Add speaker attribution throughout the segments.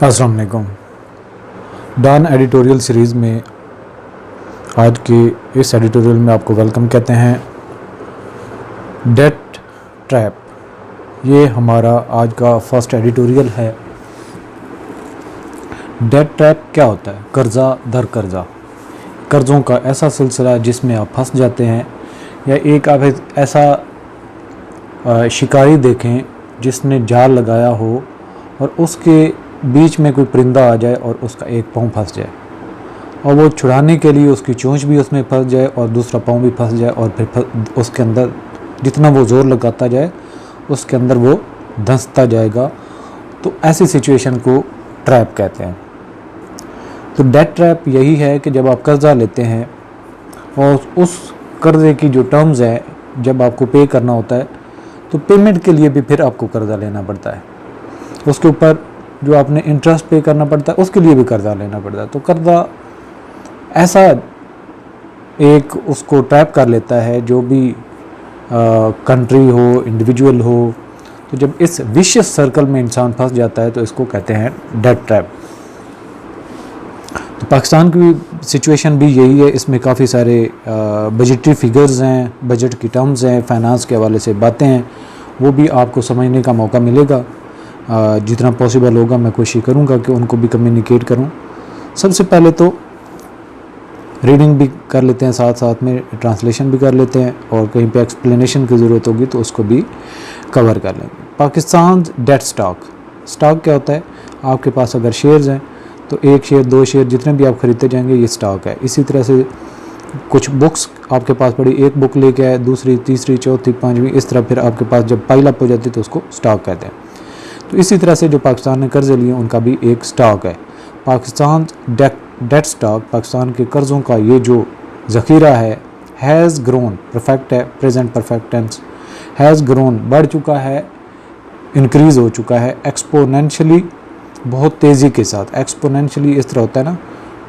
Speaker 1: अस्सलाम वालेकुम। Don editorial series में आज के इस एडिटोरियल में आपको वेलकम कहते हैं। डेट ट्रैप, ये हमारा आज का फर्स्ट एडिटोरियल है। डेट ट्रैप क्या होता है? कर्ज़ा दर कर्ज़ा, कर्ज़ों का ऐसा सिलसिला जिसमें आप फंस जाते हैं, या एक आप ऐसा शिकारी देखें जिसने जाल लगाया हो और उसके बीच में कोई परिंदा आ जाए और उसका एक पाँव फंस जाए, और वो छुड़ाने के लिए उसकी चोंच भी उसमें फंस जाए और दूसरा पाँव भी फंस जाए, और फिर उसके अंदर जितना वो ज़ोर लगाता जाए उसके अंदर वो धंसता जाएगा। तो ऐसी सिचुएशन को ट्रैप कहते हैं। तो डेट ट्रैप यही है कि जब आप कर्ज़ा लेते हैं और उस कर्ज़े की जो टर्म्स है, जब आपको पे करना होता है तो पेमेंट के लिए भी फिर आपको कर्ज़ा लेना पड़ता है, उसके ऊपर जो आपने इंटरेस्ट पे करना पड़ता है उसके लिए भी कर्ज़ा लेना पड़ता है। तो कर्ज़ा ऐसा एक उसको ट्रैप कर लेता है, जो भी कंट्री हो, इंडिविजुअल हो। तो जब इस विशियस सर्कल में इंसान फंस जाता है तो इसको कहते हैं डेट ट्रैप। तो पाकिस्तान की सिचुएशन भी यही है। इसमें काफ़ी सारे बजटरी फिगर्स हैं, बजट की टर्म्स हैं, फाइनेंस के हवाले से बातें हैं, वो भी आपको समझने का मौका मिलेगा। जितना पॉसिबल होगा मैं कोशिश करूँगा कि उनको भी कम्युनिकेट करूँ। सबसे पहले तो रीडिंग भी कर लेते हैं, साथ साथ में ट्रांसलेशन भी कर लेते हैं, और कहीं पे एक्सप्लेनेशन की ज़रूरत होगी तो उसको भी कवर कर लेंगे। पाकिस्तान डेट स्टॉक क्या होता है? आपके पास अगर शेयर्स हैं तो एक शेयर, दो शेयर, जितने भी आप ख़रीदते जाएंगे ये स्टॉक है। इसी तरह से कुछ बुक्स आपके पास पड़ी, एक बुक लेके आए, दूसरी, तीसरी, चौथी, पाँचवीं, इस तरह फिर आपके पास जब पाइल अप हो जाती है तो उसको स्टॉक कहते हैं। तो इसी तरह से जो पाकिस्तान ने कर्ज़े लिए उनका भी एक स्टॉक है। पाकिस्तान डेट स्टॉक, पाकिस्तान के कर्ज़ों का ये जो ज़ख़ीरा है, हैज़ ग्रोन, परफेक्ट है, present perfect tense, has grown, बढ़ चुका है, इंक्रीज़ हो चुका है, एक्सपोनेंशियली, बहुत तेज़ी के साथ। एक्सपोनेंशियली इस तरह होता है ना,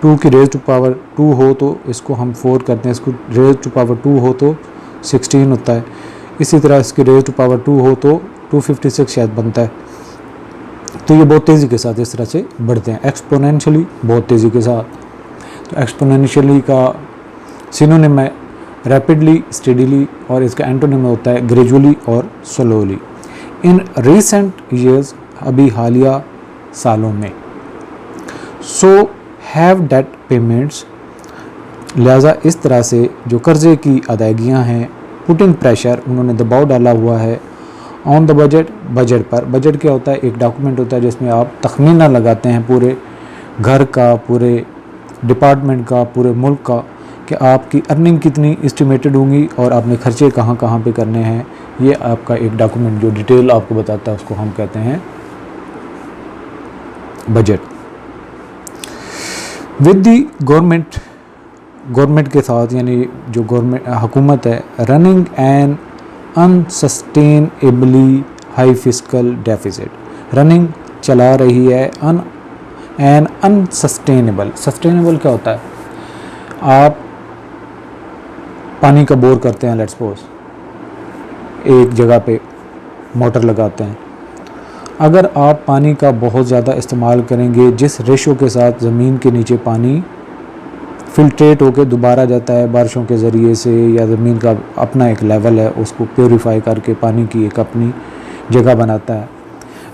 Speaker 1: 2 की रेज़ टू पावर 2 हो तो इसको हम 4 करते हैं, इसको रेज़ टू पावर 2 हो तो 16 होता है। इसी तरह इसकी रेज़ टू पावर 2 हो तो 256 शायद बनता है। तो ये बहुत तेज़ी के साथ इस तरह से बढ़ते हैं, एक्सपोनेंशियली, बहुत तेज़ी के साथ। तो एक्सपोनेंशियली का सिनोनिम है रैपिडली, स्टेडीली, और इसका एंटोनिम होता है ग्रेजुअली और स्लोली। इन रीसेंट ईयर्स, अभी हालिया सालों में, सो हैव डेट पेमेंट्स, लिहाजा इस तरह से जो कर्ज़े की अदायगियाँ हैं, पुटिंग प्रेशर, उन्होंने दबाव डाला हुआ है ऑन द बजट पर। बजट क्या होता है? एक डॉक्यूमेंट होता है जिसमें आप तखमीना लगाते हैं पूरे घर का, पूरे डिपार्टमेंट का, पूरे मुल्क का, कि आपकी अर्निंग कितनी एस्टिमेटेड होंगी और आपने खर्चे कहाँ कहाँ पे करने हैं। ये आपका एक डॉक्यूमेंट जो डिटेल आपको बताता है उसको हम कहते हैं बजट। विद दी गवर्नमेंट के साथ, यानी जो गवर्नमेंट हुकूमत है, running an unsustainably high fiscal deficit, running चला रही है एन अनसस्टेनेबल। सस्टेनेबल क्या होता है? आप पानी का बोर करते हैं, लेट्स सपोज, एक जगह पे मोटर लगाते हैं। अगर आप पानी का बहुत ज़्यादा इस्तेमाल करेंगे, जिस रेशो के साथ ज़मीन के नीचे पानी फिल्ट्रेट होकर दोबारा जाता है बारिशों के ज़रिए से, या ज़मीन का अपना एक लेवल है, उसको प्योरीफाई करके पानी की एक अपनी जगह बनाता है,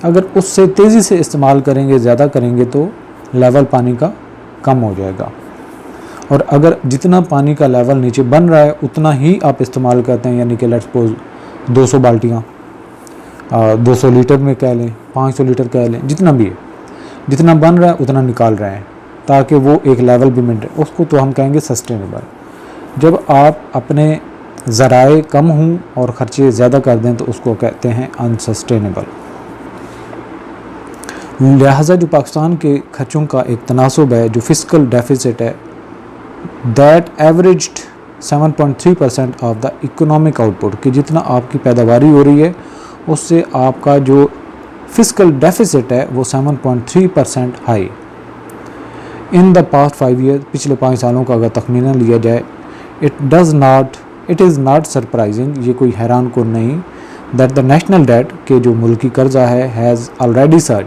Speaker 1: अगर उससे तेज़ी से इस्तेमाल करेंगे, ज़्यादा करेंगे, तो लेवल पानी का कम हो जाएगा। और अगर जितना पानी का लेवल नीचे बन रहा है उतना ही आप इस्तेमाल करते हैं, यानी कि लेट्स सपोज 200 बाल्टियाँ, 200 लीटर में कह लें, 500 लीटर कह लें, जितना भी है, जितना बन रहा है उतना निकाल रहे हैं ताकि वो एक लेवल भी मेंटेन, उसको तो हम कहेंगे सस्टेनेबल। जब आप अपने ज़राए कम हों और ख़र्चे ज़्यादा कर दें तो उसको कहते हैं अनसस्टेनेबल। लिहाजा जो पाकिस्तान के खर्चों का एक तनासब है, जो फिस्कल डेफिसिट है, that averaged 7.3% of the economic output, कि जितना आपकी पैदावारी हो रही है उससे आपका जो फिस्कल डेफिसिट है वो 7.3% high. In the past 5 year, पिछले 5 सालों का अगर तखमीना लिया जाए, इट इज़ नॉट सरप्राइजिंग, ये कोई हैरान कुन नहीं, दैट द नेशनल डेट, के जो मुल्की कर्जा है, has already surge,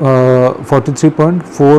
Speaker 1: 43.4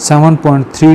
Speaker 1: 7.3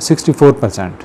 Speaker 1: 64%.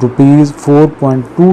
Speaker 1: ₹4.2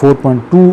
Speaker 1: 4.2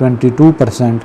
Speaker 1: 22%،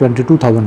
Speaker 1: 22,000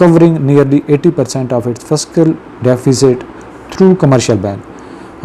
Speaker 1: covering nearly 80% of its fiscal deficit through commercial bank،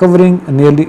Speaker 1: covering nearly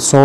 Speaker 1: 100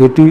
Speaker 1: 80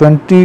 Speaker 1: 20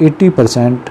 Speaker 1: 80%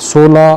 Speaker 1: 16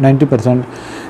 Speaker 1: 90%،